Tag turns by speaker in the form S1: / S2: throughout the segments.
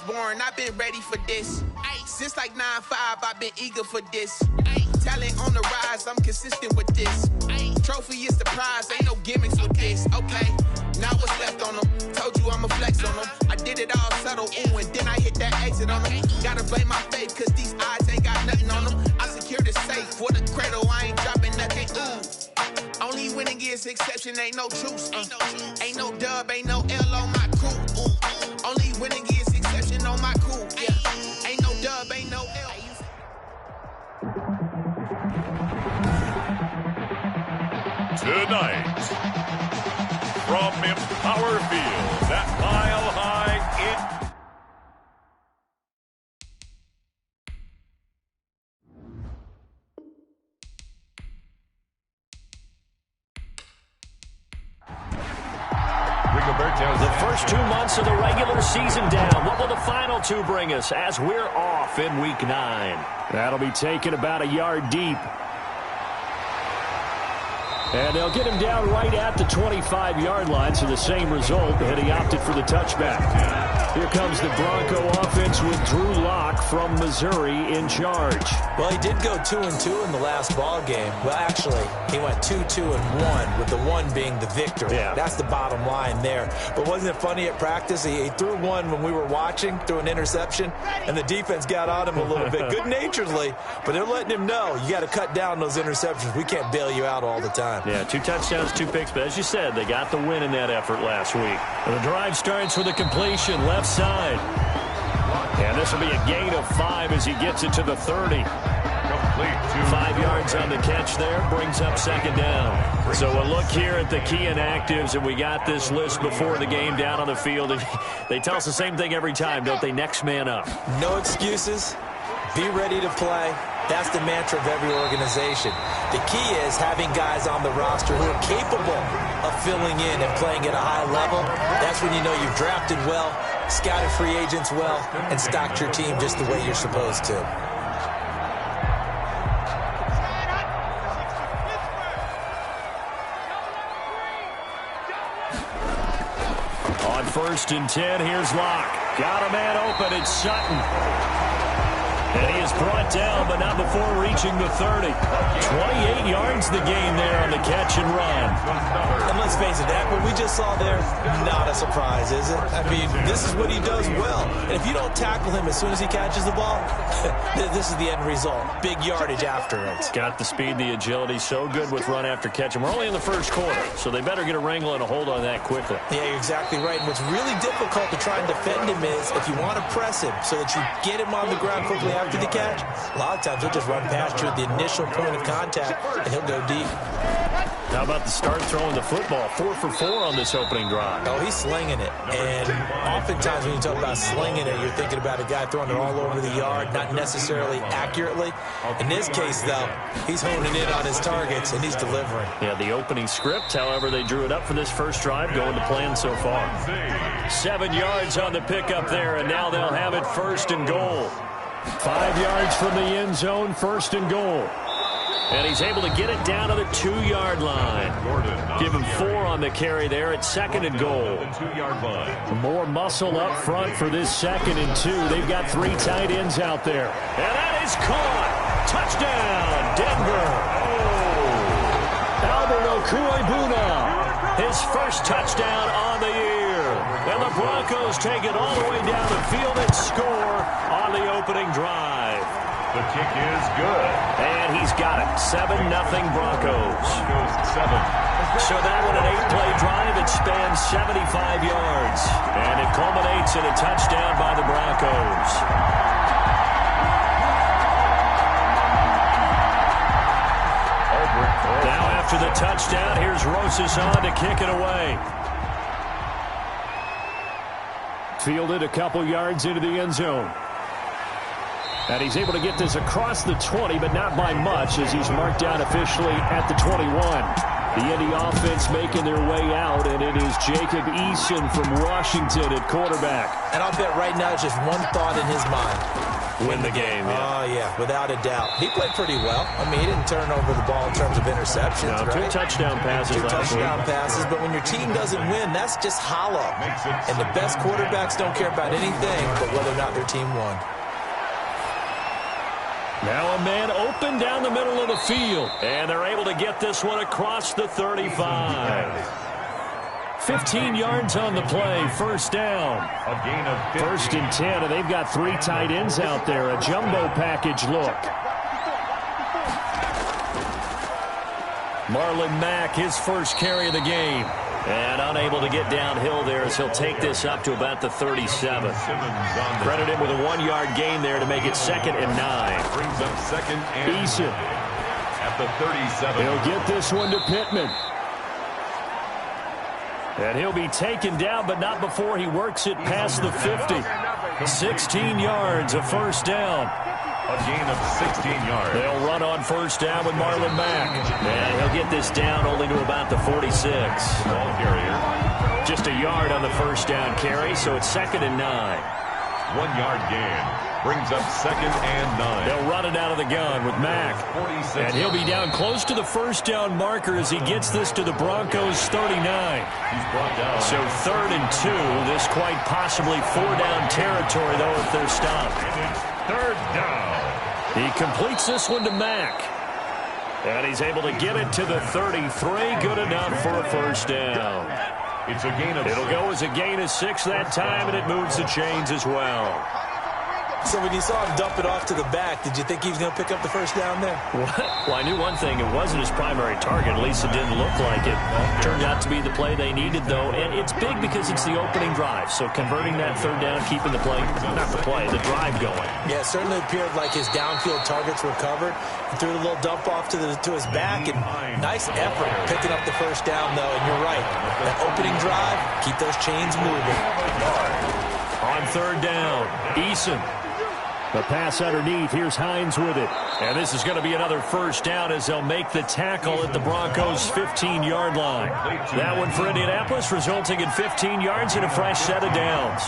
S1: born, I've been ready for this. Since like 9-5, I've been eager for this. Talent on the rise, I'm consistent with this. Trophy is the prize, ain't no gimmicks with this. Okay, now what's left on them? Told you I'ma flex on them. I did it all subtle, ooh, and then I hit that exit on them. Gotta blame my faith, cause these odds ain't got nothing on them. I secure the safe for the cradle, I ain't dropping nothing, ooh. Only winning is exception, ain't no truce. Ain't no dub, ain't no L on my crew. Only winning is exception on my crew. Yeah. Ain't no dub, ain't no L.
S2: Tonight, from Empower Field at Mile High in
S3: the first 2 months of the regular season down. What will the final 2 bring us as we're off in Week 9?
S4: That'll be taken about a yard deep. And they'll get him down right at the 25-yard line, so the same result, and he opted for the touchback. Here comes the Bronco offense with Drew Lock from Missouri in charge.
S5: Well, he did go 2-2 in the last ball game. Well, actually, he went 2-2-1, with the 1 being the victory.
S4: Yeah.
S5: That's the bottom line there. But wasn't it funny at practice? He threw one when we were watching, threw an interception, and the defense got on him a little bit, good-naturedly. But they're letting him know, you got to cut down those interceptions. We can't bail you out all the time.
S3: Yeah, 2 touchdowns, 2 picks, but as you said, they got the win in that effort last week. The drive starts with a completion left side. And this will be a gain of 5 as he gets it to the 30. 5 yards on the catch there, brings up second down. So a look here at the key inactives, and we got this list before the game down on the field. They tell us the same thing every time, don't they? Next man up.
S5: No excuses. Be ready to play. That's the mantra of every organization. The key is having guys on the roster who are capable of filling in and playing at a high level. That's when you know you've drafted well, scouted free agents well, and stocked your team just the way you're supposed to.
S4: On 1st and 10, here's Locke. Got a man open, it's Sutton. And he is brought down, but not before reaching the 30. 28 yards the gain there on the catch and run.
S5: And let's face it, that what we just saw there, not a surprise, is it? I mean, this is what he does well. And if you don't tackle him as soon as he catches the ball, this is the end result. Big yardage afterwards.
S3: Got the speed, the agility, so good with run after catch. And we're only in the first quarter, so they better get a wrangle and a hold on that quickly.
S5: Yeah, you're exactly right. And what's really difficult to try and defend him is if you want to press him so that you get him on the ground quickly after the catch, a lot of times he'll just run past you at the initial point of contact, and he'll go deep.
S3: How about the start throwing the football? 4 for 4 on this opening drive.
S5: Oh, he's slinging it. And oftentimes when you talk about slinging it, you're thinking about a guy throwing it all over the yard, not necessarily accurately. In this case, though, he's honing in on his targets, and he's delivering.
S3: Yeah, the opening script, however, they drew it up for this first drive, going to plan so far. 7 yards on the pickup there, and now they'll have it 1st and goal.
S4: 5 yards from the end zone, 1st and goal.
S3: And he's able to get it down to the 2-yard line. Give him 4 on the carry there at 2nd and goal.
S4: More muscle up front for this 2nd and 2. They've got 3 tight ends out there.
S3: And that is caught. Touchdown, Denver.
S4: Albert Okuebuna.
S3: His first touchdown on the year. And the Broncos take it all the way down the field and score on the opening drive.
S2: The kick is good.
S3: And he's got it. 7-0 Broncos.
S2: 7.
S3: So that one an 8-play drive. It spans 75 yards. And it culminates in a touchdown by the Broncos. Now after the touchdown, here's Rosas on to kick it away.
S4: Fielded a couple yards into the end zone. And he's able to get this across the 20, but not by much, as he's marked down officially at the 21. The Indy offense making their way out, and it is Jacob Eason from Washington at quarterback.
S5: And I'll bet right now it's just one thought in his mind.
S3: win the game.
S5: Oh, yeah, without a doubt. He played pretty well. I mean, he didn't turn over the ball in terms of interceptions,
S3: no,
S5: right?
S3: 2 touchdown passes.
S5: 2 touchdown passes, but when your team doesn't win, that's just hollow. And the best quarterbacks don't care about anything but whether or not their team won.
S3: Now a man open down the middle of the field. And they're able to get this one across the 35. 15 yards on the play, first down.
S2: A gain of 50.
S3: First and 10, and they've got 3 tight ends out there. A jumbo package look. Marlon Mack, his first carry of the game. And unable to get downhill there as he'll take this up to about the 37. Credit him with a 1-yard gain there to make it 2nd and 9.
S2: Brings up 2nd and
S3: Eason
S2: at the 37.
S3: He'll get this one to Pittman. And he'll be taken down, but not before he works it past the 50. 16 yards, a first down.
S2: A gain of 16 yards.
S3: They'll run on first down with Marlon Mack. And he'll get this down only to about the 46.
S2: Ball carrier.
S3: Just a yard on the first down carry, so it's 2nd and 9.
S2: 1-yard gain. Brings up 2nd and 9.
S3: They'll run it out of the gun with Mack. And he'll be down close to the first down marker as he gets this to the Broncos' 39.
S2: He's brought down.
S3: So 3rd and 2. This quite possibly 4-down territory, though, if they're stopped.
S2: 3rd down.
S3: He completes this one to Mack. And he's able to get it to the 33. Good enough for a first down.
S2: It's a gain of
S3: It'll go as a gain of 6 that time, and it moves the chains as well.
S5: So when you saw him dump it off to the back, did you think he was going to pick up the first down there?
S3: Well, I knew one thing. It wasn't his primary target. At least it didn't look like it. Turned out to be the play they needed, though. And it's big because it's the opening drive. So converting that 3rd down, keeping the play, not the play, the drive going.
S5: Yeah, it certainly appeared like his downfield targets were covered. He threw a little dump off to his back. And nice effort picking up the first down, though. And you're right. That opening drive, keep those chains moving.
S3: On 3rd down, Eason. The pass underneath. Here's Hines with it. And this is going to be another first down as they'll make the tackle at the Broncos' 15-yard line. That one for Indianapolis, resulting in 15 yards and a fresh set of downs.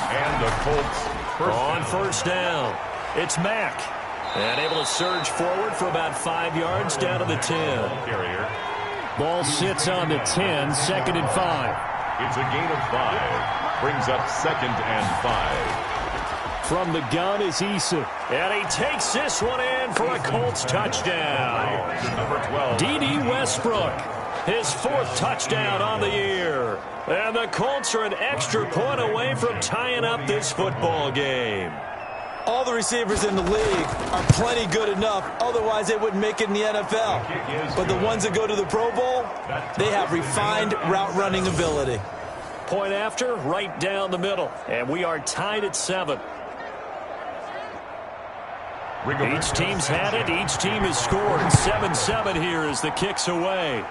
S2: And the Colts
S3: on first down. It's Mack. And able to surge forward for about 5 yards down to the 10.
S2: carrier.
S3: Ball sits on the 10, 2nd and 5.
S2: It's a gain of 5. Brings up 2nd and 5.
S3: From the gun is Eason. And he takes this one in for a Colts touchdown.
S2: Number 12.
S3: D.D. Westbrook, his 4th touchdown on the year. And the Colts are an extra point away from tying up this football game.
S5: All the receivers in the league are plenty good enough. Otherwise, they wouldn't make it in the NFL. But the ones that go to the Pro Bowl, they have refined route running ability.
S3: Point after, right down the middle. And we are tied at 7. Each team's had it. Each team has scored. 7-7 here as the kick's away.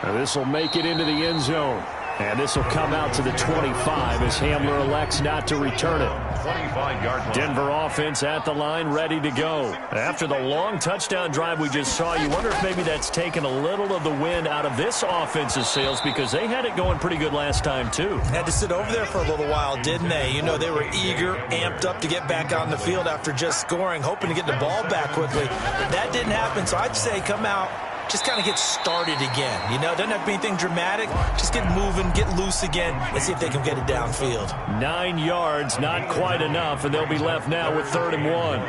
S3: This will make it into the end zone. And this will come out to the 25 as Hamler elects not to return it.
S2: 25-yard line.
S3: Denver offense at the line, ready to go. After the long touchdown drive we just saw, you wonder if maybe that's taken a little of the wind out of this offense's sails because they had it going pretty good last time, too.
S5: Had to sit over there for a little while, didn't they? You know, they were eager, amped up to get back on the field after just scoring, hoping to get the ball back quickly. That didn't happen, so I'd say come out, just kind of get started again. You know, it doesn't have to be anything dramatic. Just get moving, get loose again, and see if they can get it downfield.
S3: 9 yards, not quite enough, and they'll be left now with 3rd and 1.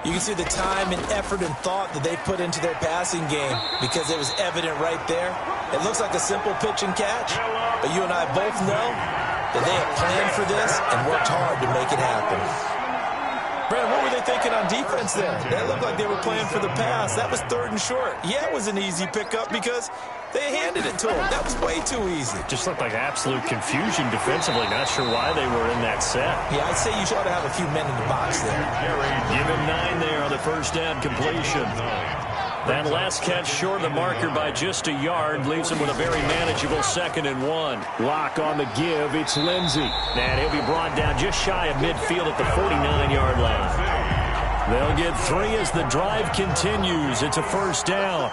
S5: You can see the time and effort and thought that they put into their passing game because it was evident right there. It looks like a simple pitch and catch, but you and I both know that they have planned for this and worked hard to make it happen. Brandon, what were they thinking on defense there? That looked like they were playing for the pass. That was 3rd and short. Yeah, it was an easy pickup because they handed it to them. That was way too easy.
S3: Just looked like absolute confusion defensively. Not sure why they were in that set.
S5: Yeah, I'd say you ought to have a few men in the box there.
S3: Give him 9 there on the first down completion. That last catch short of the marker by just a yard leaves him with a very manageable 2nd and 1. Lock on the give. It's Lindsey. And he'll be brought down just shy of midfield at the 49-yard line. They'll get 3 as the drive continues. It's a first down.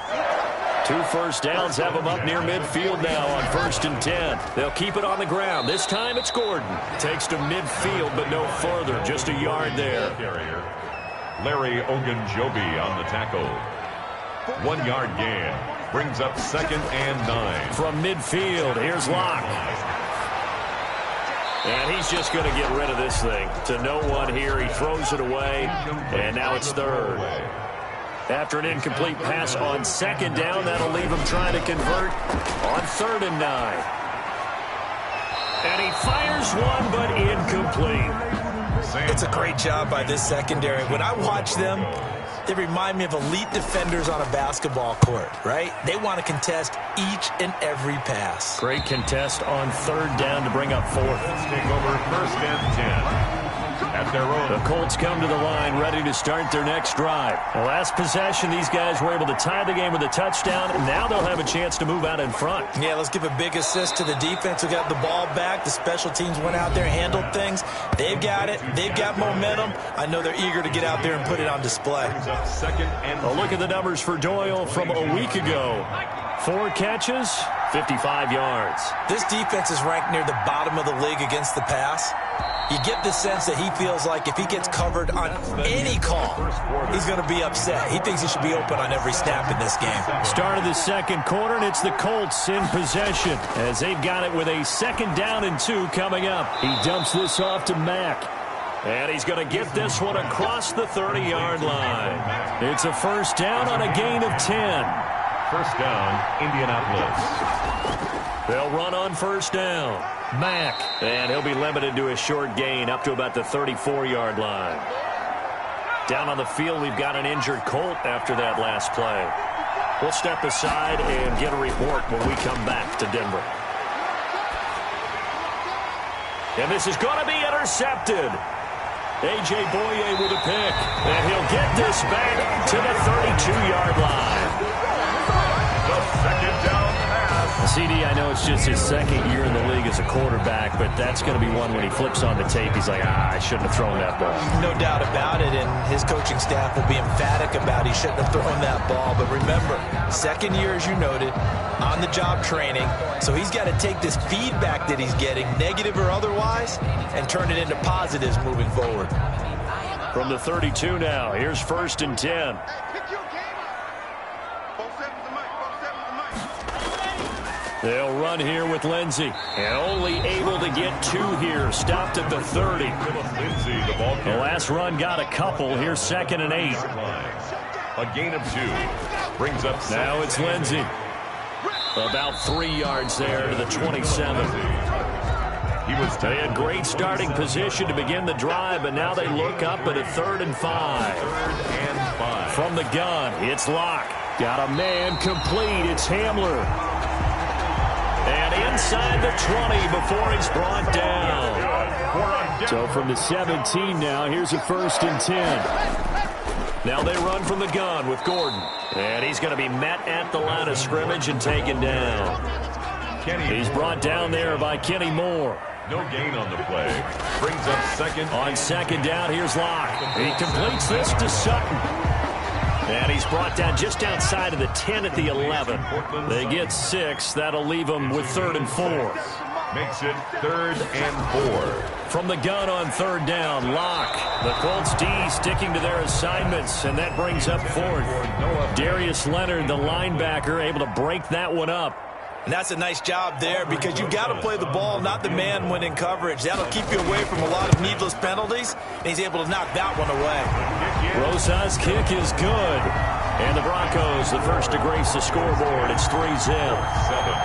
S3: 2 first downs have them up near midfield now on 1st and 10. They'll keep it on the ground. This time it's Gordon. Takes to midfield, but no further. Just a yard there.
S2: Larry Ogunjobi on the tackle. 1 yard gain. Brings up 2nd and 9.
S3: From midfield, here's Locke. And he's just going to get rid of this thing. To no one here. He throws it away, and now it's 3rd. After an incomplete pass on 2nd down, that'll leave him trying to convert on 3rd and 9. And he fires one, but incomplete.
S5: It's a great job by this secondary. When I watch them, they remind me of elite defenders on a basketball court, right? They want to contest each and every pass.
S3: Great contest on 3rd down to bring up 4th.
S2: Let's take over 1st and 10. At their own.
S3: The Colts come to the line ready to start their next drive. The last possession, these guys were able to tie the game with a touchdown, and now they'll have a chance to move out in front.
S5: Yeah, let's give a big assist to the defense who got the ball back. The special teams went out there, handled things. They've got it. They've got momentum. I know they're eager to get out there and put it on display.
S3: A look at the numbers for Doyle from a week ago. 4 catches, 55 yards.
S5: This defense is ranked near the bottom of the league against the pass. You get the sense that he feels like if he gets covered on any call, he's going to be upset. He thinks he should be open on every snap in this game.
S3: Start of the 2nd quarter, and it's the Colts in possession as they've got it with a 2nd down and 2 coming up. He dumps this off to Mack. And he's going to get this one across the 30-yard line. It's a 1st down on a gain of 10.
S2: 1st down, Indianapolis.
S3: They'll run on 1st down. Mack. And he'll be limited to a short gain up to about the 34-yard line. Down on the field, we've got an injured Colt after that last play. We'll step aside and get a report when we come back to Denver. And this is going to be intercepted. A.J. Boye with a pick. And he'll get this back to the 32-yard line.
S2: The 2nd down pass.
S3: CD, I know it's just his 2nd year in the league as a quarterback, but that's going to be one when he flips on the tape, he's like, I shouldn't have thrown that ball.
S5: No doubt about it, and his coaching staff will be emphatic about he shouldn't have thrown that ball. But remember, 2nd year, as you noted, on-the-job training, so he's got to take this feedback that he's getting, negative or otherwise, and turn it into positives moving forward.
S3: From the 32 now, here's 1st and 10. They'll run here with Lindsey. And only able to get 2 here. Stopped at the 30. The last run got a couple. Here's 2nd and 8.
S2: A gain of 2. Brings up.
S3: Now it's Lindsey. About 3 yards there to the 27. They had great starting position to begin the drive, but now they look up at a 3rd and 5. From the gun, it's Locke. Got a man complete. It's Hamler. And inside the 20 before he's brought down. So from the 17 now, here's a 1st and 10. Now they run from the gun with Gordon. And he's going to be met at the line of scrimmage and taken down. He's brought down there by Kenny Moore.
S2: No gain on the play. Brings up 2nd.
S3: On 2nd down, here's Locke. He completes this to Sutton. And he's brought down just outside of the 10 at the 11. They get 6. That'll leave them with 3rd and 4.
S2: Makes it 3rd and 4.
S3: From the gun on 3rd down, Locke. The Colts D sticking to their assignments, and that brings up 4th. Darius Leonard, the linebacker, able to break that one up.
S5: And that's a nice job there because you've got to play the ball, not the man when in coverage. That'll keep you away from a lot of needless penalties, and he's able to knock that one away.
S3: Rosa's kick is good. And the Broncos, the first to grace the scoreboard. It's 3-zip.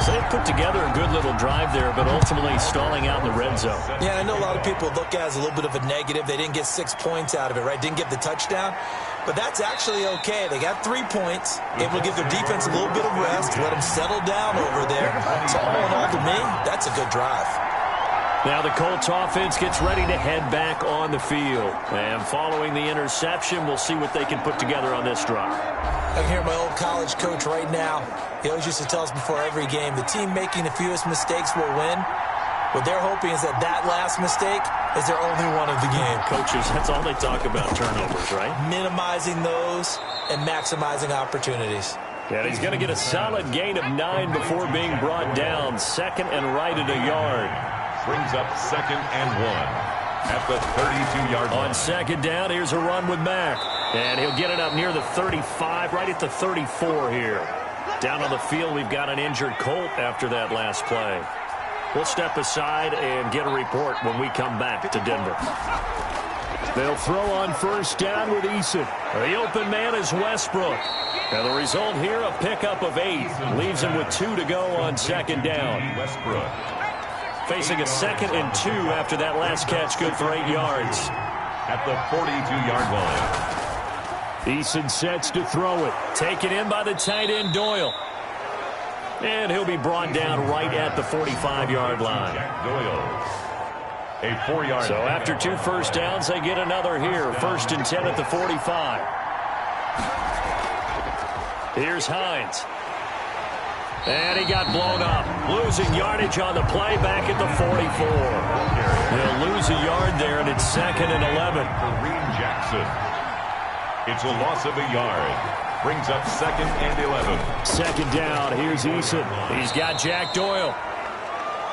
S3: So they've put together a good little drive there, but ultimately stalling out in the red zone.
S5: Yeah, I know a lot of people look at it as a little bit of a negative. They didn't get 6 points out of it, right? Didn't get the touchdown. But that's actually okay. They got 3 points. Able to give their defense a little bit of rest, let them settle down over there. So all in all, to me, that's a good drive.
S3: Now the Colts offense gets ready to head back on the field. And following the interception, we'll see what they can put together on this drive.
S5: I can hear my old college coach right now. He always used to tell us before every game, the team making the fewest mistakes will win. What they're hoping is that that last mistake is their only one of the game.
S3: Coaches, that's all they talk about, turnovers, right?
S5: Minimizing those and maximizing opportunities.
S3: And he's going to get a solid gain of 9 before being brought down. Second and right at a yard.
S2: Brings up 2nd and 1 at the 32-yard line.
S3: On 2nd down, here's a run with Mack. And he'll get it up near the 35, right at the 34 here. Down on the field, we've got an injured Colt after that last play. We'll step aside and get a report when we come back to Denver.
S4: They'll throw on 1st down with Eason.
S3: The open man is Westbrook. And the result here, a pickup of 8. Leaves him with 2 to go on 2nd down.
S2: Westbrook.
S3: Facing a 2nd and 2 after that last catch, good for 8 yards.
S2: At the 42-yard line.
S4: Eason sets to throw it.
S3: Taken in by the tight end, Doyle. And he'll be brought down right at the 45-yard line.
S2: Jack Doyle. A 4-yard.
S3: So after 2 first downs, they get another here. 1st and 10 at the 45. Here's Hines. And he got blown up. Losing yardage on the play back at the 44. He'll lose a yard there, and it's 2nd and 11.
S2: Kareem Jackson. It's a loss of a yard. Brings up 2nd and 11.
S4: 2nd down. Here's Eason.
S3: He's got Jack Doyle.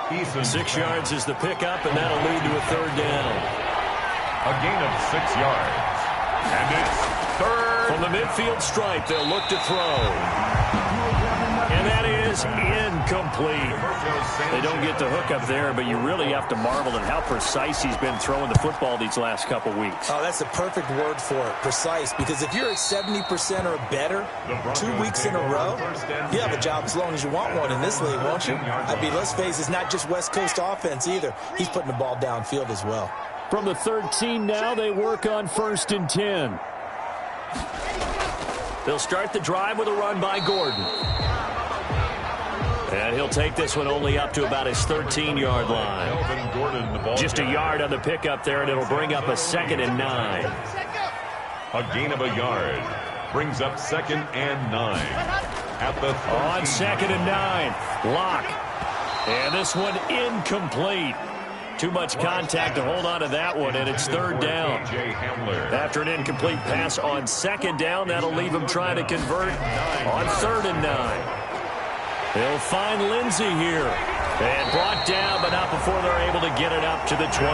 S2: Eason.
S3: 6 yards is the pickup, and that'll lead to a 3rd down.
S2: A gain of 6 yards. And it's 3rd.
S3: From the midfield stripe, they'll look to throw. And that is incomplete. They don't get the hook up there, but you really have to marvel at how precise he's been throwing the football these last couple weeks.
S5: Oh, that's the perfect word for it, precise. Because if you're at 70% or better 2 weeks in a row, you have a job as long as you want one in this league, won't you? I mean, let's face it, it's not just West Coast offense either. He's putting the ball downfield as well.
S4: From the 13 now, they work on 1st and 10.
S3: They'll start the drive with a run by Gordon. And he'll take this one only up to about his 13-yard line. Just a yard on the pickup there, and it'll bring up a 2nd and 9.
S2: A gain of a yard. Brings up 2nd and 9. At the 13.
S3: On 2nd and 9. Lock. And this one incomplete. Too much contact to hold on to that one, and it's 3rd down. After an incomplete pass on 2nd down, that'll leave him trying to convert on 3rd and 9. They'll find Lindsey here. And brought down, but not before they're able to get it up to the 25.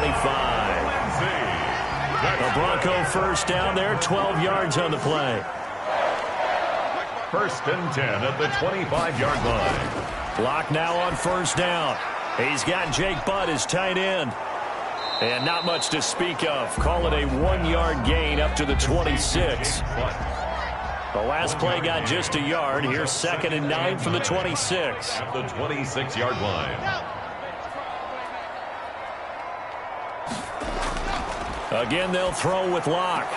S3: A Bronco 1st down there, 12 yards on the play.
S2: 1st and 10 at the 25-yard line.
S3: Block now on 1st down. He's got Jake Butt as tight end. And not much to speak of. Call it a 1-yard gain up to the 26. The last play got just a yard. Here's 2nd and 9 from the 26.
S2: At the 26-yard line.
S3: Again, they'll throw with Locke.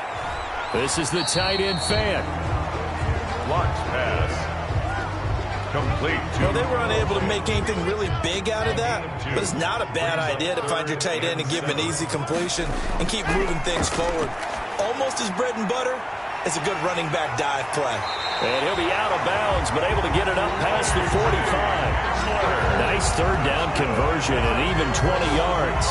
S3: This is the tight end fan.
S2: Locke's pass. Complete.
S5: Well, they were unable to make anything really big out of that, but it's not a bad idea to find your tight end and give him an easy completion and keep moving things forward. Almost his bread and butter. It's a good running back dive play.
S3: And he'll be out of bounds, but able to get it up past the 45. Nice 3rd down conversion and even 20 yards.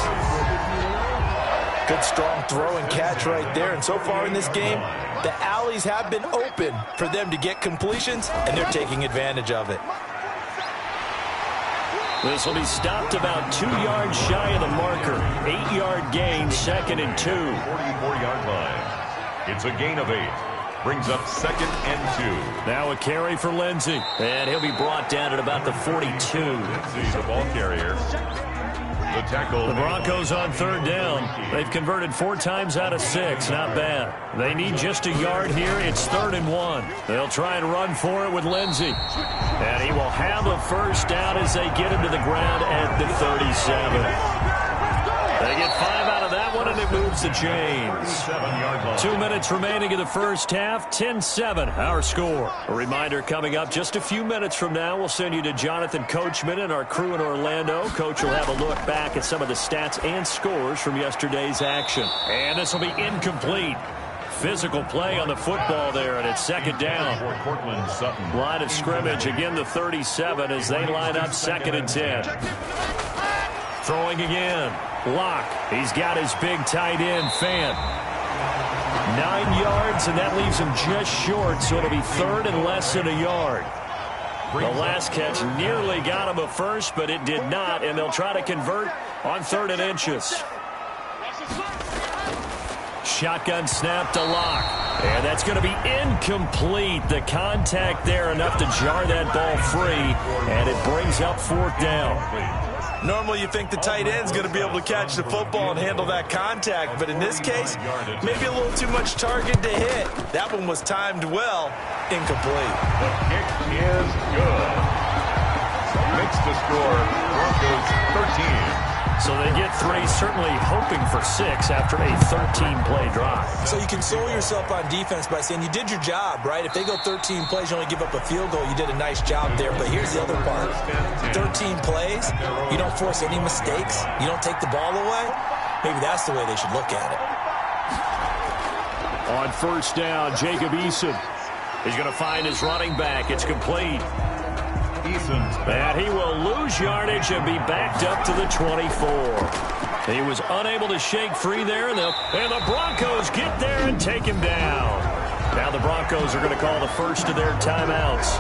S5: Good strong throw and catch right there. And so far in this game, the alleys have been open for them to get completions, and they're taking advantage of it.
S3: This will be stopped about 2 yards shy of the marker. 8-yard gain, 2nd and 2.
S2: 44-yard line. It's a gain of 8. Brings up 2nd and 2.
S3: Now a carry for Lindsey. And he'll be brought down at about the 42.
S2: Lindsey's the ball carrier. The tackle.
S3: The Broncos on 3rd down. They've converted 4 times out of 6. Not bad. They need just a yard here. It's 3rd and 1. They'll try and run for it with Lindsey. And he will have a 1st down as they get him to the ground at the 37. They get 5 out of that one, and it moves the chains. 2 minutes remaining in the first half. 10-7, our score. A reminder coming up just a few minutes from now. We'll send you to Jonathan Coachman and our crew in Orlando. Coach will have a look back at some of the stats and scores from yesterday's action. And this will be incomplete. Physical play on the football there, and it's 2nd down. Line of scrimmage, again the 37 as they line up 2nd and 10. Throwing again. Locke. He's got his big tight end, Fan. 9 yards, and that leaves him just short, so it'll be 3rd and less than a yard. The last catch nearly got him a first, but it did not, and they'll try to convert on 3rd and inches. Shotgun snap to Locke. And that's going to be incomplete. The contact there enough to jar that ball free, and it brings up 4th down.
S5: Normally you think the tight end's going to be able to catch the football and handle that contact, but in this case, maybe a little too much target to hit. That one was timed well, incomplete.
S2: The kick is good. Makes the score Broncos 13.
S3: So they get 3, certainly hoping for 6 after a 13-play drive.
S5: So you console yourself on defense by saying you did your job, right? If they go 13 plays, you only give up a field goal, you did a nice job there. But here's the other part. 13 plays, you don't force any mistakes, you don't take the ball away. Maybe that's the way they should look at it.
S3: On 1st down, Jacob Eason. He's going to find his running back. It's complete. And he will lose yardage and be backed up to the 24. He was unable to shake free there, and the Broncos get there and take him down. Now the Broncos are going to call the first of their timeouts,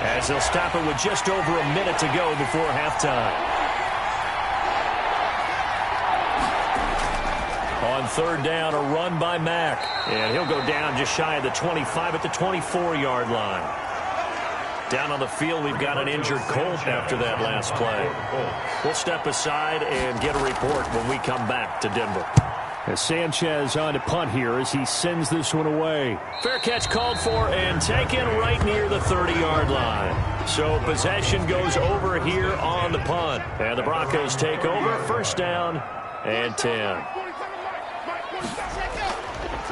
S3: as they'll stop it with just over a minute to go before halftime. On 3rd down, a run by Mack. And he'll go down just shy of the 25 at the 24-yard line. Down on the field, we've got an injured Colt after that last play. We'll step aside and get a report when we come back to Denver.
S4: As Sanchez on to punt here as he sends this one away.
S3: Fair catch called for and taken right near the 30-yard line. So possession goes over here on the punt. And the Broncos take over, 1st down and 10.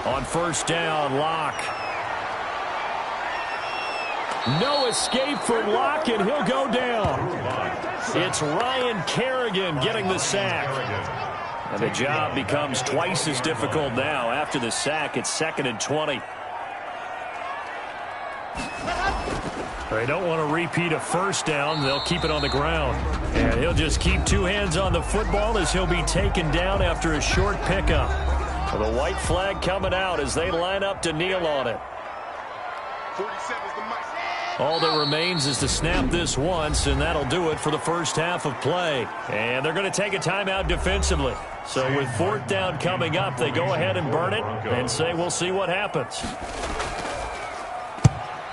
S3: On 1st down, Locke. No escape for Locke, and he'll go down. It's Ryan Kerrigan getting the sack. And the job becomes twice as difficult now. After the sack, it's 2nd and 20. They don't want to repeat a 1st down. They'll keep it on the ground. And he'll just keep 2 hands on the football as he'll be taken down after a short pickup. Well, the white flag coming out as they line up to kneel on it. All that remains is to snap this once, and that'll do it for the first half of play. And they're going to take a timeout defensively. So with 4th down coming up, they go ahead and burn it and say we'll see what happens.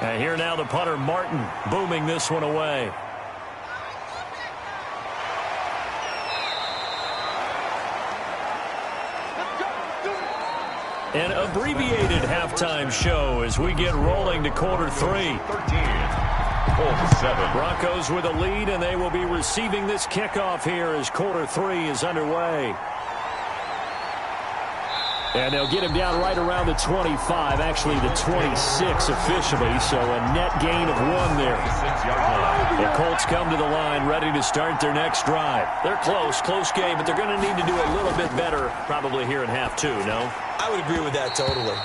S3: And here now the punter, Martin, booming this one away. An abbreviated halftime show as we get rolling to quarter 3.
S2: 13-7.
S3: Broncos with a lead, and they will be receiving this kickoff here as quarter 3 is underway. And they'll get him down right around the 25, actually the 26 officially, so a net gain of 1 there. The Colts come to the line ready to start their next drive. They're close game, but they're going to need to do a little bit better probably here in half 2, no?
S5: I would agree with that totally.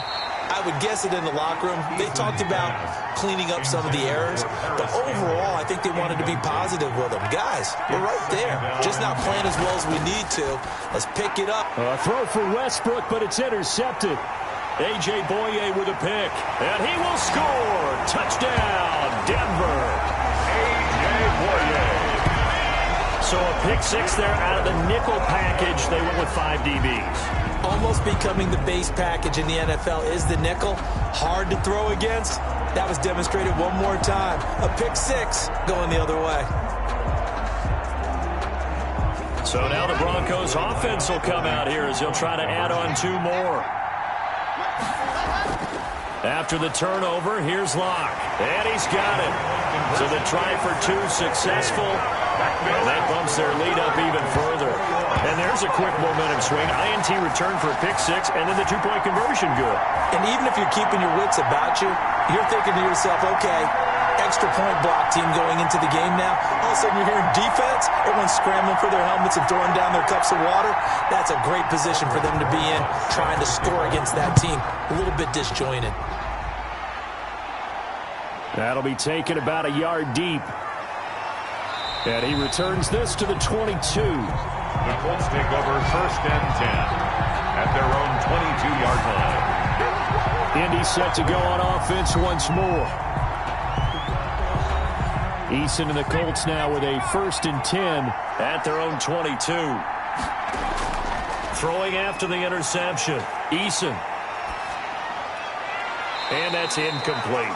S5: I would guess it in the locker room. They talked about cleaning up some of the errors, but overall, I think they wanted to be positive with them. Guys, we're right there. Just not playing as well as we need to. Let's pick it up.
S4: A throw for Westbrook, but it's intercepted.
S3: A.J. Boye with a pick, and he will score. Touchdown, Denver.
S2: A.J. Boye.
S3: So a pick 6 there out of the nickel package. They went with 5 DBs.
S5: Almost becoming the base package in the NFL is the nickel. Hard to throw against. That was demonstrated one more time. A pick 6 going the other way.
S3: So now the Broncos offense will come out here as they'll try to add on 2 more. After the turnover, here's Locke. And he's got it. So the try for 2 successful. And that bumps their lead up even further. And there's a quick momentum swing. INT return for a pick 6, and then the 2-point conversion good.
S5: And even if you're keeping your wits about you, you're thinking to yourself, okay, extra point block team going into the game now. All of a sudden you're hearing defense, everyone's scrambling for their helmets and throwing down their cups of water. That's a great position for them to be in, trying to score against that team. A little bit disjointed.
S4: That'll be taken about a yard deep. And he returns this to the 22.
S2: The Colts take over 1st and 10 at their own 22-yard line.
S4: Indy set to go on offense once more. Eason and the Colts now with a 1st and 10
S3: at their own 22. Throwing after the interception. Eason. And that's incomplete.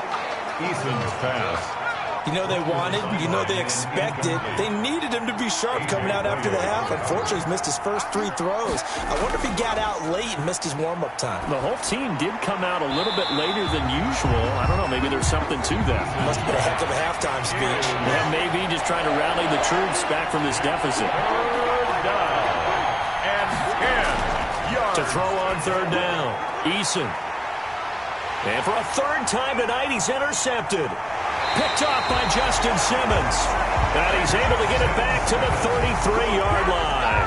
S2: Eason's pass.
S5: You know they wanted, you know they expected. They needed him to be sharp coming out after the half. Unfortunately, he's missed his first 3 throws. I wonder if he got out late and missed his warm-up time.
S3: The whole team did come out a little bit later than usual. I don't know, maybe there's something to that.
S5: Must have been a heck of a halftime speech.
S3: Yeah, maybe just trying to rally the troops back from this deficit.
S2: Third down and 10 yards.
S3: To throw on 3rd down. Eason. And for a 3rd time tonight, he's intercepted. Picked off by Justin Simmons. And he's able to get it back to the 33-yard line.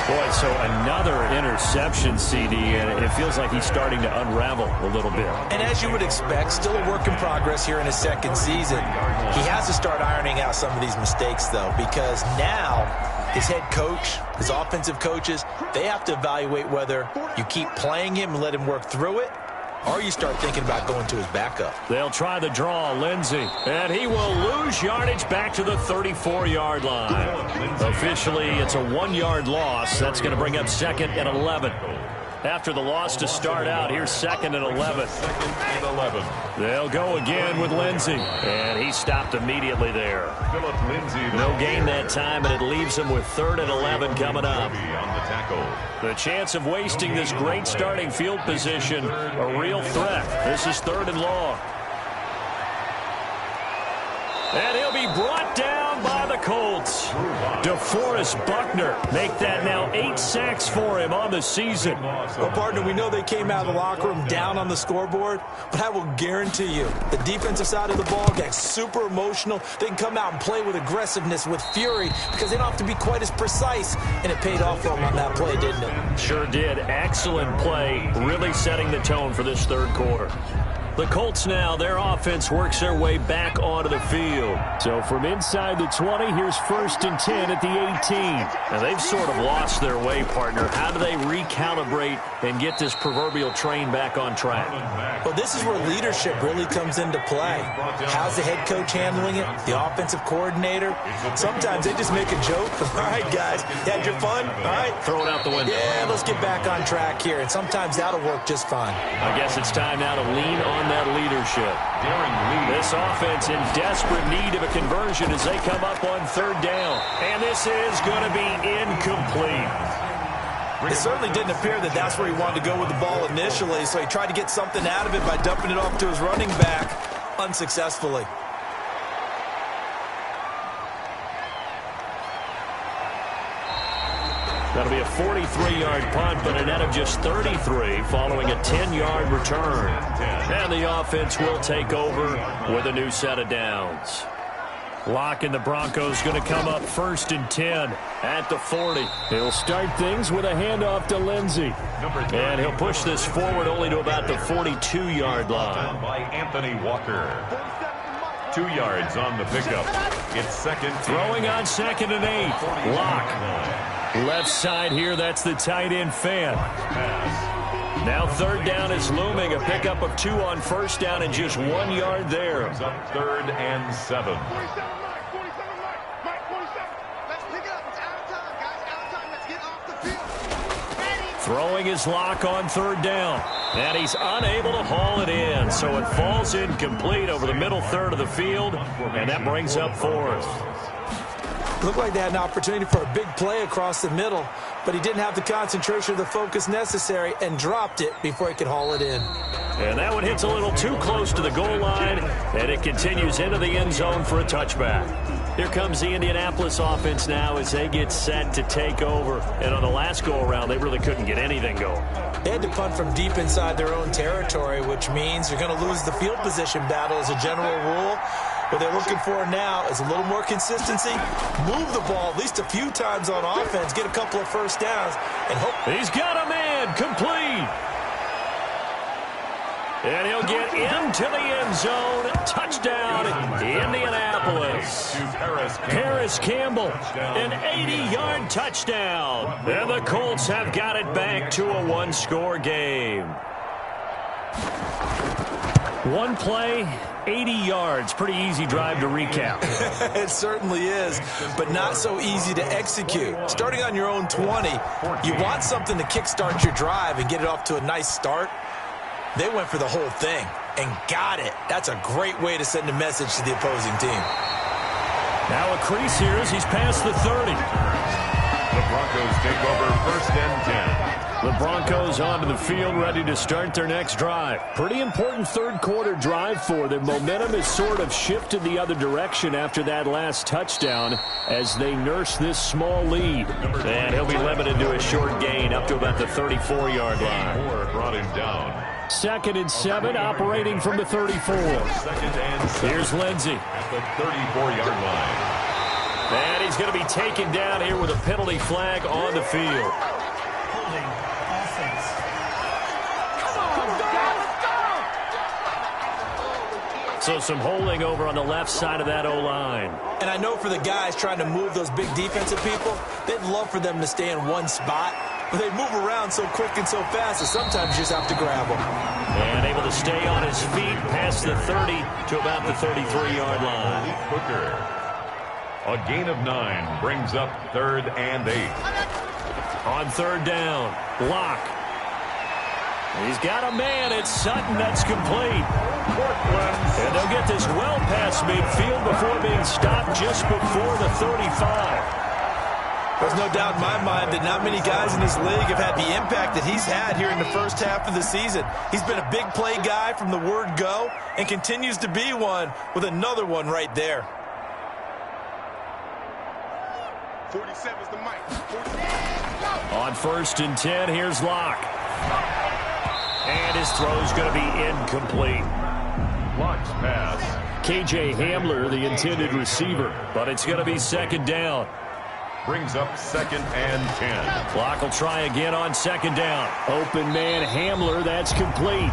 S3: Boy, so another interception, CD, and it feels like he's starting to unravel a little bit.
S5: And as you would expect, still a work in progress here in his 2nd season. He has to start ironing out some of these mistakes, though, because now his head coach, his offensive coaches, they have to evaluate whether you keep playing him and let him work through it, or you start thinking about going to his backup.
S3: They'll try the draw, Lindsey. And he will lose yardage back to the 34-yard line. Officially, it's a 1-yard loss. That's going to bring up 2nd and 11. After the loss to start out, here's 2nd and 11.
S2: 2nd and 11.
S3: They'll go again with Lindsey. And he stopped immediately there.
S2: Philip Lindsey.
S3: No gain that time, and it leaves him with 3rd and 11 coming up.
S2: On the tackle.
S3: The chance of wasting this great starting field position, a real threat. This is 3rd and long. And he'll be brought down by the Colts. DeForest Buckner make that now 8 sacks for him on the season.
S5: Well, partner, we know they came out of the locker room down on the scoreboard, but I will guarantee you the defensive side of the ball got super emotional. They can come out and play with aggressiveness, with fury, because they don't have to be quite as precise, and it paid off for them on that play, didn't it?
S3: Sure did. Excellent play, really setting the tone for this 3rd quarter. The Colts now, their offense works their way back onto the field.
S4: So from inside the 20, here's 1st and 10 at the 18.
S3: Now they've sort of lost their way, partner. How do they recalibrate and get this proverbial train back on track?
S5: Well, this is where leadership really comes into play. How's the head coach handling it? The offensive coordinator? Sometimes they just make a joke. All right, guys, you had your fun? All right.
S3: Throw it out the window.
S5: Yeah, let's get back on track here. And sometimes that'll work just fine.
S3: I guess it's time now to lean on that leadership. This offense in desperate need of a conversion as they come up on 3rd down. And this is going to be incomplete.
S5: It certainly didn't appear that that's where he wanted to go with the ball initially, so he tried to get something out of it by dumping it off to his running back unsuccessfully.
S3: That'll be a 43-yard punt, but a net of just 33 following a 10-yard return. And the offense will take over with a new set of downs. Locke and the Broncos going to come up 1st and 10 at the 40.
S4: He'll start things with a handoff to Lindsey.
S3: And he'll push this forward only to about the 42-yard line.
S2: By Anthony Walker. 2 yards on the pickup. It's 2nd.
S3: Throwing on 2nd and 8. Locke. Left side here, that's the tight end fan. Now 3rd down is looming. A pickup of 2 on 1st down and just 1 yard there.
S2: It's up 3rd and 7.
S3: Throwing his Lock on 3rd down. And he's unable to haul it in. So it falls incomplete over the middle 3rd of the field. And that brings up 4th.
S5: Looked like they had an opportunity for a big play across the middle, but he didn't have the concentration or the focus necessary and dropped it before he could haul it in.
S3: And that one hits a little too close to the goal line, and it continues into the end zone for a touchback. Here comes the Indianapolis offense now as they get set to take over. And on the last go-around, they really couldn't get anything going.
S5: They had to punt from deep inside their own territory, which means you're going to lose the field position battle as a general rule. What they're looking for now is a little more consistency, move the ball at least a few times on offense, get a couple of 1st downs, and hope.
S3: He's got a man complete. And he'll get into the end zone. Touchdown, Indianapolis. Paris Campbell, an 80-yard touchdown. And the Colts have got it back to a 1-score game. One play, 80 yards. Pretty easy drive to recap.
S5: It certainly is, but not so easy to execute. Starting on your own 20, you want something to kickstart your drive and get it off to a nice start. They went for the whole thing and got it. That's a great way to send a message to the opposing team.
S3: Now a crease here as he's past the 30.
S2: The Broncos take over 1st and 10.
S3: The Broncos onto the field, ready to start their next drive. Pretty important third-quarter drive for them. Momentum has sort of shifted the other direction after that last touchdown as they nurse this small lead. And he'll be limited to a short gain up to about the 34-yard line.
S2: Moore brought him down.
S3: 2nd and 7, operating from the 34.
S2: 2nd and 7.
S3: Here's Lindsey.
S2: At the 34-yard line.
S3: And he's going to be taken down here with a penalty flag on the field. So some holding over on the left side of that O-line.
S5: And I know for the guys trying to move those big defensive people, they'd love for them to stay in one spot, but they move around so quick and so fast that sometimes you just have to grab them.
S3: And able to stay on his feet past the 30 to about the 33-yard line.
S2: Hooker. A gain of 9 brings up 3rd and 8.
S3: On 3rd down, Locke. He's got a man. It's Sutton. That's complete. And they'll get this well past midfield before being stopped just before the 35.
S5: There's no doubt in my mind that not many guys in this league have had the impact that he's had here in the first half of the season. He's been a big play guy from the word go and continues to be one with another one right there.
S1: 47's the mic.
S3: On 1st and 10, here's Locke. And his throw's going to be incomplete.
S2: Locke's pass.
S3: KJ Hamler, the intended receiver, but it's going to be 2nd down.
S2: Brings up 2nd and 10.
S3: Locke will try again on 2nd down. Open man Hamler, that's complete.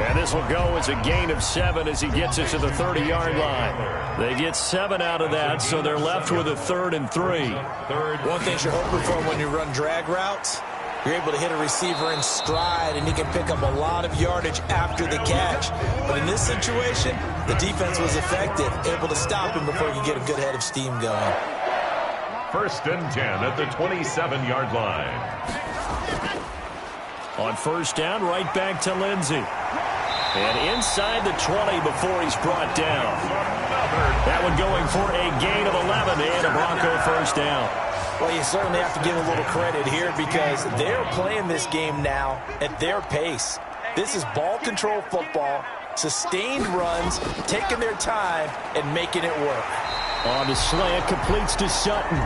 S3: And this will go as a gain of 7 as he gets it to the 30-yard line. They get 7 out of that, so they're left with a 3rd and 3.
S5: One thing you're hoping for when you run drag routes, you're able to hit a receiver in stride, and he can pick up a lot of yardage after the catch. But in this situation, the defense was effective, able to stop him before he could get a good head of steam going.
S2: 1st and 10 at the 27-yard line.
S3: On 1st down, right back to Lindsey. And inside the 20 before he's brought down. That one going for a gain of 11 and a Bronco 1st down.
S5: Well, you certainly have to give a little credit here because they're playing this game now at their pace. This is ball control football, sustained runs, taking their time and making it work.
S3: On the slant, completes to Sutton.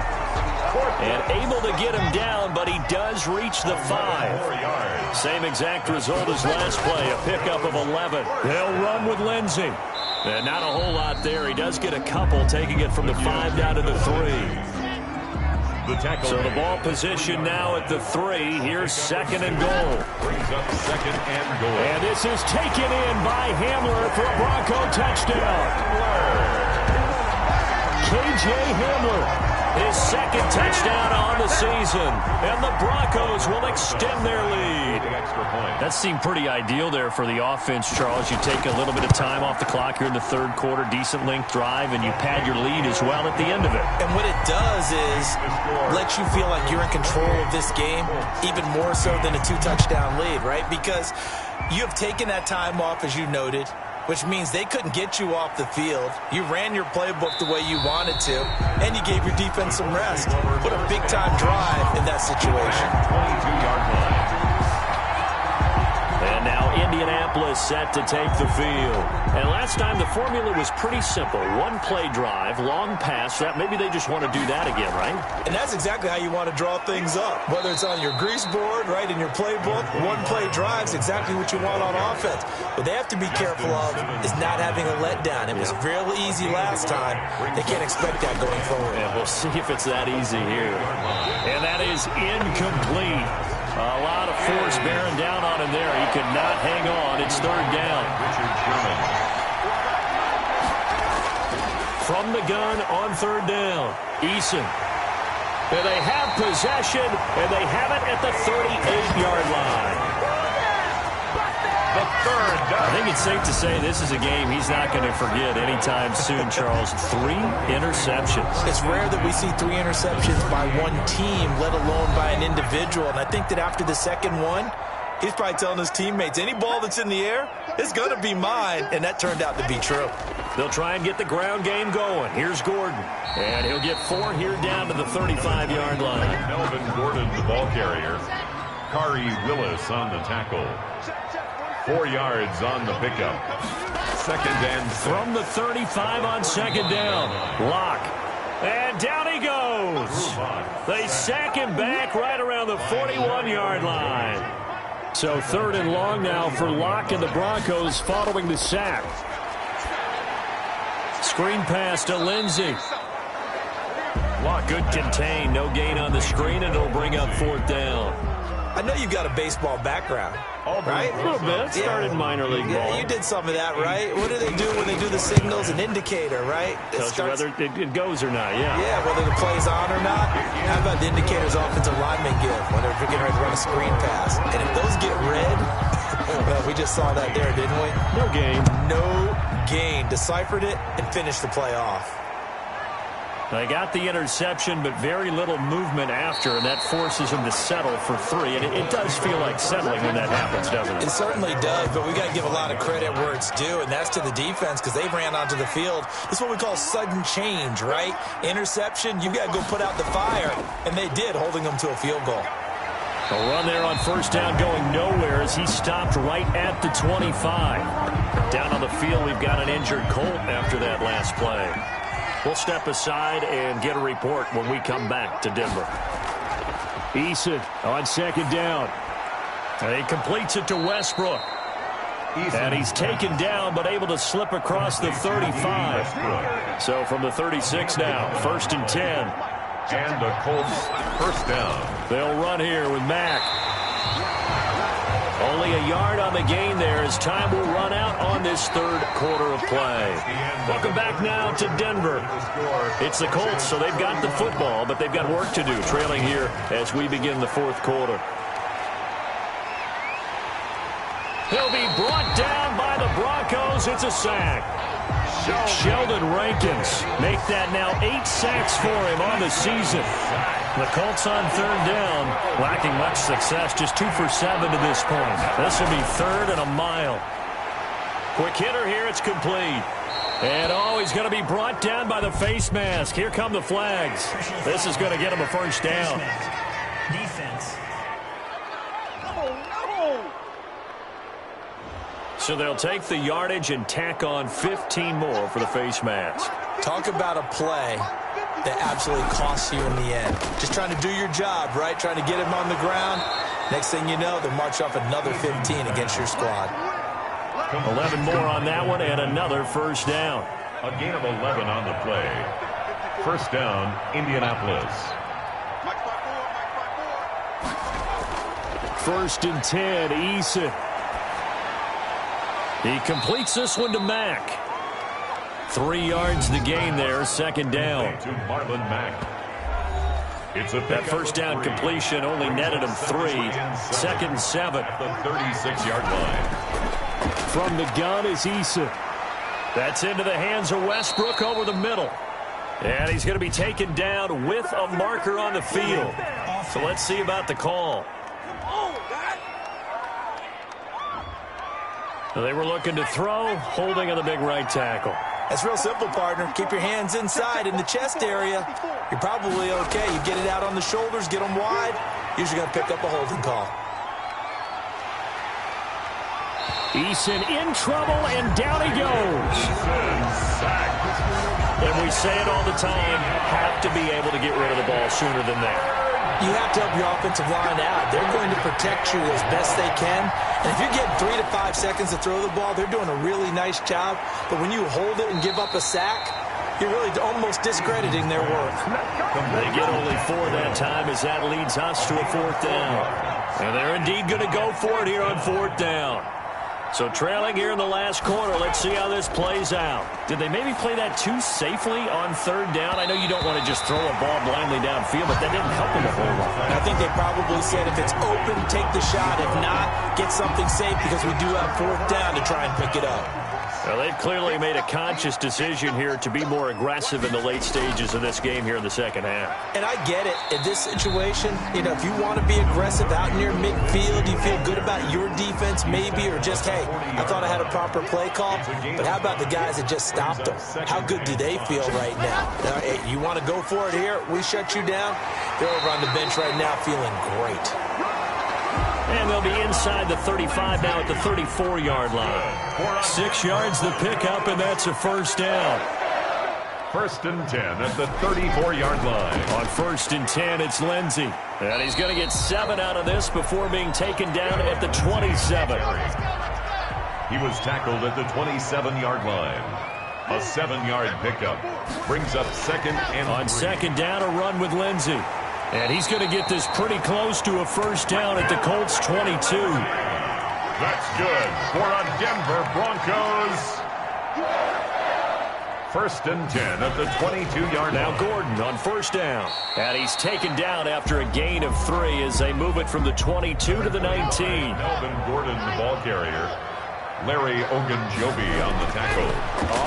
S3: And able to get him down, but he does reach the 5. Same exact result as last play, a pickup of 11. They'll run with Lindsey. And not a whole lot there. He does get a couple, taking it from the 5 down to the 3. So the ball position now at the 3. Here's 2nd and goal.
S2: Brings up 2nd and goal.
S3: And this is taken in by Hamler for a Bronco touchdown. KJ Hamler. His 2nd touchdown on the season. And the Broncos will extend their lead. That seemed pretty ideal there for the offense, Charles. You take a little bit of time off the clock here in the 3rd quarter, decent length drive, and you pad your lead as well at the end of it.
S5: And what it does is let you feel like you're in control of this game, even more so than a 2-touchdown lead, right? Because you have taken that time off, as you noted, which means they couldn't get you off the field. You ran your playbook the way you wanted to, and you gave your defense some rest. Put a big-time drive in that situation.
S2: 22-yard line.
S3: And now Indianapolis set to take the field. And last time the formula was pretty simple. 1-play drive, long pass. Maybe they just want to do that again, right?
S5: And that's exactly how you want to draw things up. Whether it's on your grease board, right, in your playbook, 1-play drive is exactly what you want on offense. What they have to be careful of is not having a letdown. It was real easy last time. They can't expect that going forward.
S3: And we'll see if it's that easy here. And that is incomplete. A lot of force bearing down on him there. He could not hang on. It's 3rd down. From the gun on 3rd down, Eason. And they have possession, and they have it at the 38-yard line.
S2: the third down.
S3: I think it's safe to say this is a game he's not going to forget anytime soon, Charles. 3 interceptions.
S5: It's rare that we see 3 interceptions by one team, let alone by an individual. And I think that after the second one, he's probably telling his teammates, any ball that's in the air, it's going to be mine. And that turned out to be true.
S3: They'll try and get the ground game going. Here's Gordon. And he'll get 4 here down to the 35-yard line.
S2: Melvin Gordon, the ball carrier. Kari Willis on the tackle. 4 yards on the pickup. Second and 6.
S3: From the 35 on second down. Locke. And down he goes. They sack him back right around the 41-yard line. So 3rd and long now for Locke and the Broncos following the sack. Screen pass to Lindsey. Locke good contain. No gain on the screen, and it'll bring up 4th down.
S5: I know you've got a baseball background, right?
S3: A little bit. Started minor league ball.
S5: Yeah, you did some of that, right? What do they do when they do the signals? An indicator, right?
S3: Tells you whether it goes or not, yeah.
S5: Yeah, whether the play's on or not. How about the indicators offensive linemen give when they're getting ready to run a screen pass? And if those get red, well, we just saw that there, didn't we?
S3: No gain.
S5: No gain. Deciphered it and finished the play off.
S3: They got the interception, but very little movement after, and that forces him to settle for 3. And it does feel like settling when that happens, doesn't it?
S5: It certainly does, but we got to give a lot of credit where it's due, and that's to the defense because they ran onto the field. This is what we call sudden change, right? Interception, you got to go put out the fire, and they did, holding them to a field goal.
S3: A run there on first down going nowhere as he stopped right at the 25. Down on the field, we've got an injured Colt after that last play. We'll step aside and get a report when we come back to Denver. Eason on second down. And he completes it to Westbrook. And he's taken down but able to slip across the 35. So from the 36 now, 1st and 10.
S2: And the Colts first down.
S3: They'll run here with Mack. Only a yard on the gain there as time will run out on this 3rd quarter of play. Welcome back now to Denver. It's the Colts, so they've got the football, but they've got work to do, trailing here as we begin the 4th quarter. He'll be brought down by the Broncos. It's a sack. Sheldon Rankins make that now 8 sacks for him on the season. The Colts on 3rd down, lacking much success, just 2 for 7 to this point. This will be 3rd and a mile. Quick hitter here, it's complete. And he's going to be brought down by the face mask. Here come the flags. This is going to get him a first down.
S6: Defense.
S3: So they'll take the yardage and tack on 15 more for the face mask.
S5: Talk about a play that absolutely costs you in the end. Just trying to do your job, right? Trying to get him on the ground. Next thing you know, they march off another 15 against your squad.
S3: 11 more on that one and another first down.
S2: A gain of 11 on the play. First down, Indianapolis.
S3: 1st and 10, Eason. He completes this one to Mack. 3 yards the gain there, 2nd down.
S2: To Marlon Mack.
S3: That first down completion only netted him 3. 2nd and 7.
S2: At the 36-yard line.
S3: From the gun is Eason. That's into the hands of Westbrook over the middle. And he's going to be taken down with a marker on the field. So let's see about the call. They were looking to throw, holding on the big right tackle.
S5: That's real simple, partner. Keep your hands inside in the chest area. You're probably okay. You get it out on the shoulders, get them wide. Usually going to pick up a holding call.
S3: Eason in trouble, and down he goes. And we say it all the time, have to be able to get rid of the ball sooner than that.
S5: You have to help your offensive line out. They're going to protect you as best they can. And if you're getting 3 to 5 seconds to throw the ball, they're doing a really nice job. But when you hold it and give up a sack, you're really almost discrediting their work.
S3: They get only 4 that time as that leads us to a 4th down. And they're indeed going to go for it here on 4th down. So trailing here in the last quarter. Let's see how this plays out. Did they maybe play that too safely on third down? I know you don't want to just throw a ball blindly downfield, but that didn't help them a whole lot.
S5: I think they probably said if it's open, take the shot. If not, get something safe because we do have fourth down to try and pick it up.
S3: Well, they've clearly made a conscious decision here to be more aggressive in the late stages of this game here in the second half.
S5: And I get it. In this situation, if you want to be aggressive out near midfield, you feel good about your defense maybe, or just, hey, I thought I had a proper play call. But how about the guys that just stopped them? How good do they feel right now? Hey, you want to go for it here? We shut you down. They're over on the bench right now feeling great.
S3: And they'll be inside the 35 now at the 34-yard line. 6 yards the pickup, and that's a first down.
S2: First and 10 at the 34-yard line.
S3: On first and 10, it's Lindsey. And he's going to get 7 out of this before being taken down at the 27.
S2: He was tackled at the 27-yard line. A 7-yard pickup brings up second and
S3: on
S2: 3.
S3: Second down, a run with Lindsey. And he's going to get this pretty close to a first down at the Colts 22.
S2: That's good for a Denver Broncos. First and 10 at the 22-yard line.
S3: Now Gordon on first down. And he's taken down after a gain of 3 as they move it from the 22 to the 19.
S2: Melvin Gordon, the ball carrier. Larry Ogunjobi on the tackle.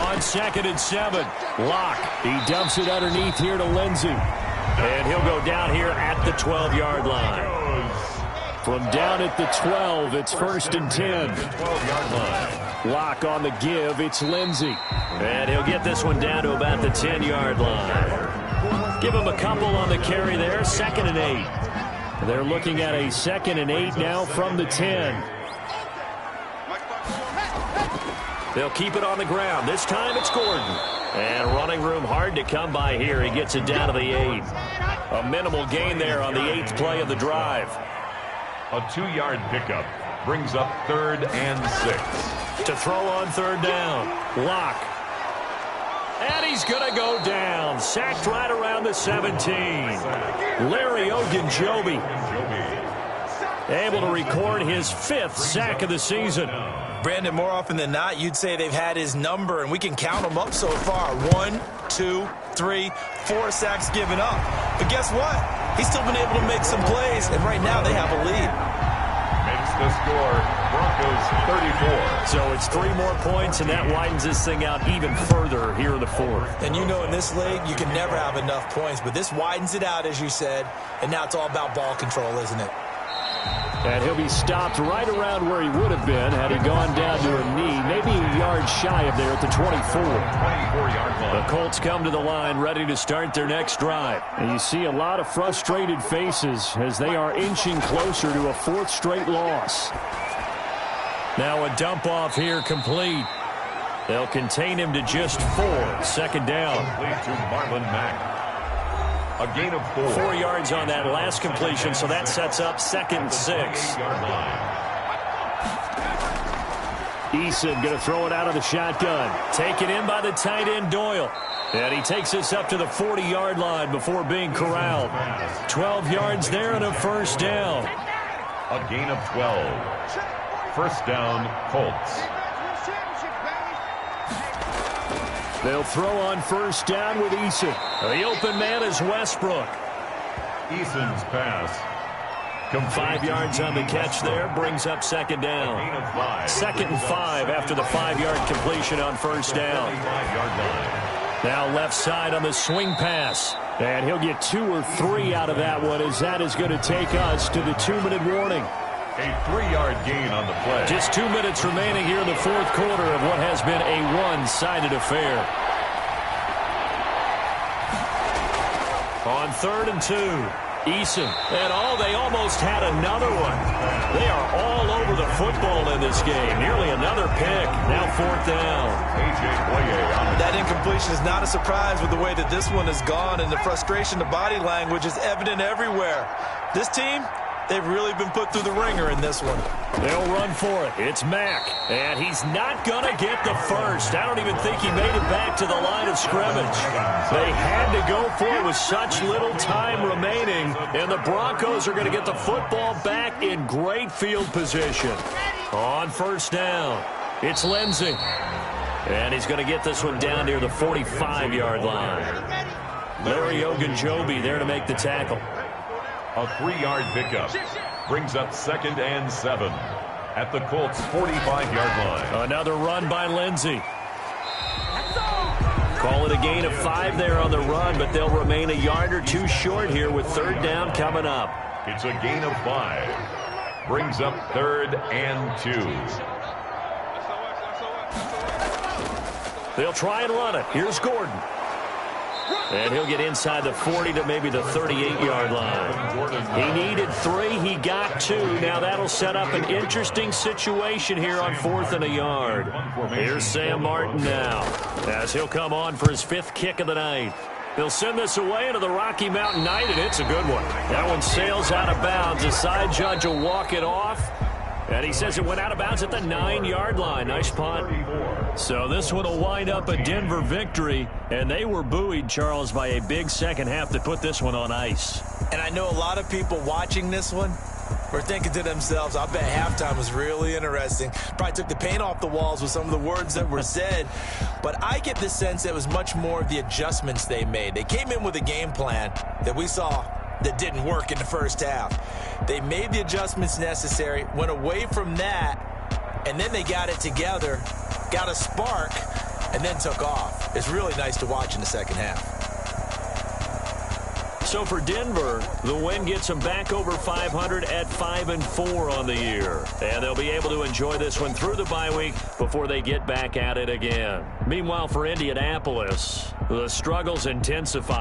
S3: On second and 7, Locke. He dumps it underneath here to Lindsey. And he'll go down here at the 12-yard line. From down at the 12, it's first and 10.
S2: 12-yard line.
S3: Locke on the give, it's Lindsey. And he'll get this one down to about the 10-yard line. Give him a couple on the carry there, second and 8. They're looking at a second and 8 now from the 10. They'll keep it on the ground. This time it's Gordon. And running room hard to come by here. He gets it down to the 8. A minimal gain there on the 8th play of the drive.
S2: A 2-yard pickup brings up third and 6.
S3: To throw on third down. Locke. And he's going to go down. Sacked right around the 17. Larry Ogunjobi able to record his 5th sack of the season.
S5: Brandon, more often than not, you'd say they've had his number, and we can count them up so far. 1, 2, 3, 4 sacks given up. But guess what? He's still been able to make some plays, and right now they have a lead.
S2: Makes the score Broncos 34.
S3: So it's 3 more points, and that widens this thing out even further here in the 4th.
S5: And you know in this league, you can never have enough points, but this widens it out, as you said, and now it's all about ball control, isn't it?
S3: And he'll be stopped right around where he would have been had he gone down to a knee, maybe a yard shy of there at the 24.
S2: 24-yard line.
S3: The Colts come to the line ready to start their next drive. And you see a lot of frustrated faces as they are inching closer to a 4th straight loss. Now a dump off here complete. They'll contain him to just 4. Second down.
S2: Complete to Marlon Mack. A gain of 4.
S3: 4 yards on that last completion, so that sets up second and 6. Eason going to throw it out of the shotgun. Taken in by the tight end Doyle. And he takes us up to the 40-yard line before being corralled. 12 yards there and a first down.
S2: A gain of 12. First down, Colts.
S3: They'll throw on first down with Eason. The open man is Westbrook.
S2: Eason's pass.
S3: 5 yards on the catch there. Brings up second down. Second and 5 after the 5-yard completion on first down. Now left side on the swing pass. And he'll get 2 or 3 out of that one as that is going to take us to the 2-minute warning.
S2: A 3-yard gain on the play.
S3: Just 2 minutes remaining here in the 4th quarter of what has been a one-sided affair. On 3rd and 2, Eason. And they almost had another one. They are all over the football in this game. Nearly another pick. Now 4th down.
S5: That incompletion is not a surprise with the way that this one has gone, and the frustration, the body language is evident everywhere. This team, they've really been put through the ringer in this one.
S3: They'll run for it. It's Mack. And he's not going to get the first. I don't even think he made it back to the line of scrimmage. They had to go for it with such little time remaining. And the Broncos are going to get the football back in great field position. On first down, it's Lindsey. And he's going to get this one down near the 45-yard line. Larry Ogunjobi there to make the tackle.
S2: A 3-yard pickup brings up 2nd and 7 at the Colts' 45-yard line.
S3: Another run by Lindsey. Call it a gain of 5 there on the run, but they'll remain a yard or two short here with 3rd down coming up.
S2: It's a gain of 5. Brings up 3rd and 2.
S3: They'll try and run it. Here's Gordon. And he'll get inside the 40 to maybe the 38-yard line. He needed 3. He got 2. Now that'll set up an interesting situation here on 4th and a yard. Here's Sam Martin now as he'll come on for his 5th kick of the night. They'll send this away into the Rocky Mountain night, and it's a good one. That one sails out of bounds. The side judge will walk it off. And he says it went out of bounds at the 9-yard line. Nice punt. So this one will wind up a Denver victory. And they were buoyed, Charles, by a big second half to put this one on ice.
S5: And I know a lot of people watching this one were thinking to themselves, I bet halftime was really interesting. Probably took the paint off the walls with some of the words that were said. But I get the sense that it was much more of the adjustments they made. They came in with a game plan that we saw that didn't work in the first half. They made the adjustments necessary, went away from that, and then they got it together, got a spark, and then took off. It's really nice to watch in the second half.
S3: So for Denver, the win gets them back over 500 at 5-4 on the year. And they'll be able to enjoy this one through the bye week before they get back at it again. Meanwhile, for Indianapolis, the struggles intensify.